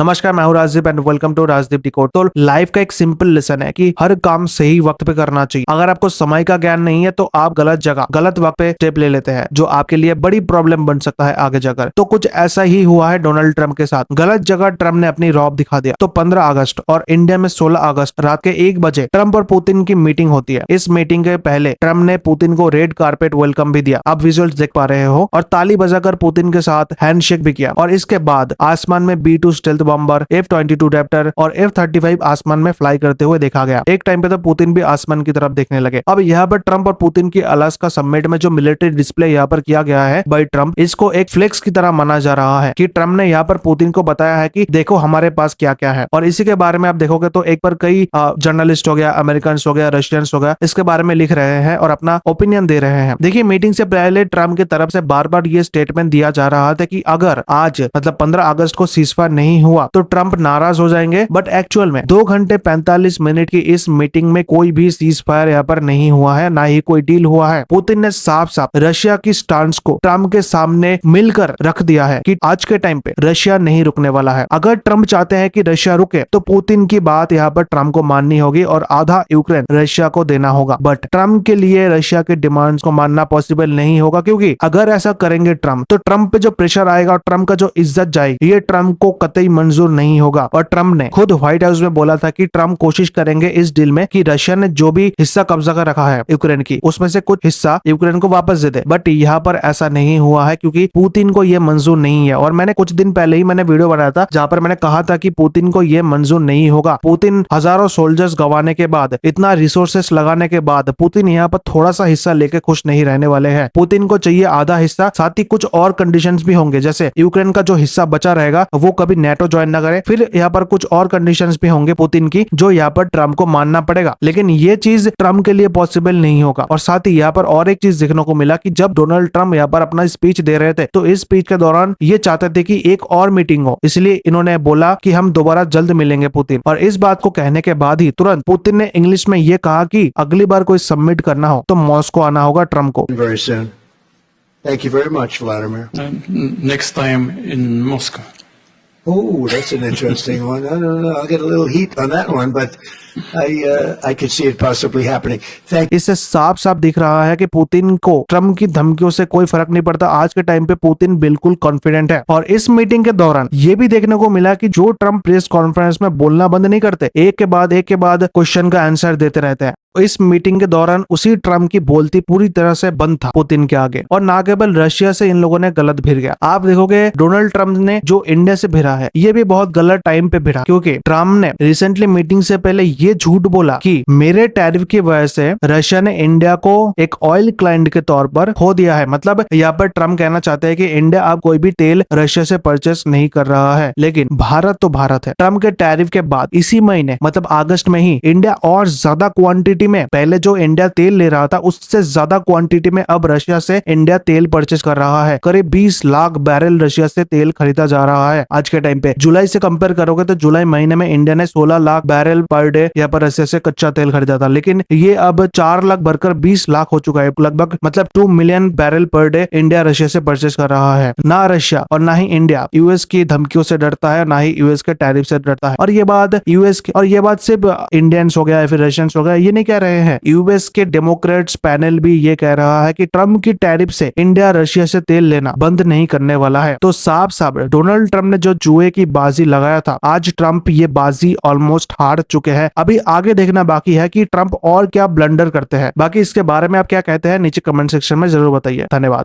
नमस्कार, मैं हूं Rajdeep and welcome to Rajdeep decode. तो लाइफ का एक सिंपल लेसन है कि हर काम सही वक्त पे करना चाहिए। अगर आपको समय का ज्ञान नहीं है तो आप गलत जगह गलत वक्त पे स्टेप ले लेते हैं, जो आपके लिए बड़ी प्रॉब्लम बन सकता है आगे जाकर। तो कुछ ऐसा ही हुआ है डोनाल्ड ट्रंप के साथ। गलत जगह ट्रंप ने अपनी रौब दिखा दिया। तो 15 अगस्त और इंडिया में 16 अगस्त रात के 1 बजे ट्रंप और पुतिन की मीटिंग होती है। इस मीटिंग के पहले ट्रंप ने पुतिन को रेड कारपेट वेलकम भी दिया। आप विजुअल्स देख पा रहे हो, और ताली बजाकर पुतिन के साथ हैंडशेक भी किया। और इसके बाद आसमान में B-2 stealth bomber, F-22 Raptor और F-35 आसमान में फ्लाई करते हुए देखा गया। एक टाइम पे तो पुतिन भी आसमान की तरफ देखने लगे। अब यहाँ पर ट्रंप और पुतिन की अलास्का समिट में जो मिलिट्री डिस्प्ले यहाँ पर किया गया है बाय ट्रंप, इसको एक फ्लेक्स की तरह माना जा रहा है कि ट्रंप ने यहाँ पर पुतिन को बताया है कि देखो हमारे पास क्या क्या है। और इसी के बारे में आप देखोगे तो एक पर कई जर्नलिस्ट हो गया, अमेरिकन हो गया, रशियंस हो गया, इसके बारे में लिख रहे हैं और अपना ओपिनियन दे रहे हैं। देखिए, मीटिंग से पहले ट्रंप की तरफ से बार बार ये स्टेटमेंट दिया जा रहा था कि अगर आज मतलब 15 अगस्त को सीजफायर नहीं हुआ तो ट्रंप नाराज हो जाएंगे। बट एक्चुअल में 2 घंटे 45 मिनट की इस मीटिंग में कोई भी सीजफायर यहाँ पर नहीं हुआ है, ना ही कोई डील हुआ है। पुतिन ने साफ साफ रशिया की स्टांस को ट्रंप के सामने मिलकर रख दिया है कि आज के टाइम पे रशिया नहीं रुकने वाला है। अगर ट्रंप चाहते हैं कि रशिया रुके तो पुतिन की बात यहाँ पर ट्रंप को माननी होगी और आधा यूक्रेन रशिया को देना होगा। बट ट्रंप के लिए रशिया के डिमांड्स को मानना पॉसिबल नहीं होगा, क्योंकि अगर ऐसा करेंगे ट्रंप तो ट्रंप पे जो प्रेशर आएगा और ट्रंप का जो इज्जत जाएगी, ये ट्रंप को कतई मंजूर नहीं होगा। और ट्रंप ने खुद व्हाइट हाउस में बोला था कि ट्रंप कोशिश करेंगे इस डील में कि रशिया ने जो भी हिस्सा कब्जा कर रखा है यूक्रेन की, उसमें से कुछ हिस्सा यूक्रेन को वापस दे दे। बट यहाँ पर ऐसा नहीं हुआ है, क्योंकि पुतिन को यह मंजूर नहीं है। और मैंने कुछ दिन पहले ही मैंने वीडियो बनाया था जहां पर मैंने कहा था कि पुतिन को यह मंजूर नहीं होगा। पुतिन हजारों सोल्जर्स गंवाने के बाद, इतना रिसोर्सेस लगाने के बाद, पुतिन यहाँ पर थोड़ा सा हिस्सा लेके खुश नहीं रहने वाले हैं। पुतिन को चाहिए आधा हिस्सा, साथ ही कुछ और कंडीशंस भी होंगे, जैसे यूक्रेन का जो हिस्सा बचा रहेगा वो कभी नेटो ज्वाइन ना करे। फिर यहाँ पर कुछ और कंडीशंस भी होंगे पुतिन की, जो यहाँ पर ट्रंप को मानना पड़ेगा। लेकिन ये चीज ट्रंप के लिए पॉसिबल नहीं होगा। और साथ ही यहाँ पर और एक चीज देखने को मिला कि जब डोनाल्ड ट्रंप यहाँ पर अपना स्पीच दे रहे थे तो इस स्पीच के दौरान ये चाहते थे कि एक और मीटिंग हो, इसलिए इन्होंने बोला कि हम दोबारा जल्द मिलेंगे पुतिन। और इस बात को कहने के बाद ही तुरंत पुतिन ने इंग्लिश में ये कहा कि अगली बार कोई सबमिट करना हो तो मॉस्को आना होगा ट्रंप को। Thank you very much, Vladimir. Next time in Moscow. Oh, that's an interesting one. I don't know. I'll get a little heat on that one, but I could see it possibly happening. Thank. इससे साफ साफ दिख रहा है कि Putin को Trump की धमकियों से कोई फर्क नहीं पड़ता। आज के टाइम पे पुतिन बिल्कुल कॉन्फिडेंट है। और इस मीटिंग के दौरान ये भी देखने को मिला कि जो ट्रंप प्रेस कॉन्फ्रेंस में बोलना बंद नहीं करते, एक के बाद क्वेश्चन का आंसर देते रहते हैं। इस मीटिंग के दौरान उसी ट्रंप की बोलती पूरी तरह से बंद था पुतिन के आगे। और ना केवल रशिया से इन लोगों ने गलत भिड़ गया। आप देखोगे डोनाल्ड ट्रंप ने जो इंडिया से भिड़ा है, ये भी बहुत गलत टाइम पे भिड़ा, क्योंकि ट्रंप ने रिसेंटली मीटिंग से पहले ये झूठ बोला कि मेरे टैरिफ की वजह से रशिया ने इंडिया को एक ऑयल क्लाइंट के तौर पर खो दिया है। मतलब यहाँ पर ट्रंप कहना चाहते हैं कि इंडिया अब कोई भी तेल रशिया से परचेस नहीं कर रहा है। लेकिन भारत तो भारत है। ट्रंप के टैरिफ के बाद इसी महीने मतलब अगस्त में ही इंडिया और ज्यादा क्वांटिटी में, पहले जो इंडिया तेल ले रहा था उससे ज्यादा क्वांटिटी में अब रशिया से इंडिया तेल परचेस कर रहा है। करीब 20 लाख बैरल रशिया से तेल खरीदा जा रहा है आज के टाइम पे। जुलाई से कंपेयर करोगे तो जुलाई महीने में इंडिया ने 16 लाख बैरल पर डे यहाँ पर रशिया से कच्चा तेल खरीदा था। लेकिन ये अब 4 लाख भरकर 20 लाख हो चुका है लगभग। मतलब 2 million barrel per day India Russia से परचेस कर रहा है। ना रशिया और ना ही इंडिया यूएस की धमकियों से डरता है, ना ही यूएस के टैरिफ से डरता है। और ये बात यूएस की, और ये बात सिर्फ इंडियंस हो गया या फिर रशियंस हो गया ये नहीं कह रहे हैं। यूएस के डेमोक्रेट्स पैनल भी ये कह रहा है कि ट्रंप की टैरिफ से इंडिया रशिया से तेल लेना बंद नहीं करने वाला है। तो साफ साफ डोनाल्ड ट्रंप ने जो जुए की बाजी लगाया था, आज ट्रंप ये बाजी ऑलमोस्ट हार चुके हैं। अभी आगे देखना बाकी है कि ट्रंप और क्या ब्लंडर करते हैं। बाकी इसके बारे में आप क्या कहते हैं नीचे कमेंट सेक्शन में जरूर बताइए। धन्यवाद।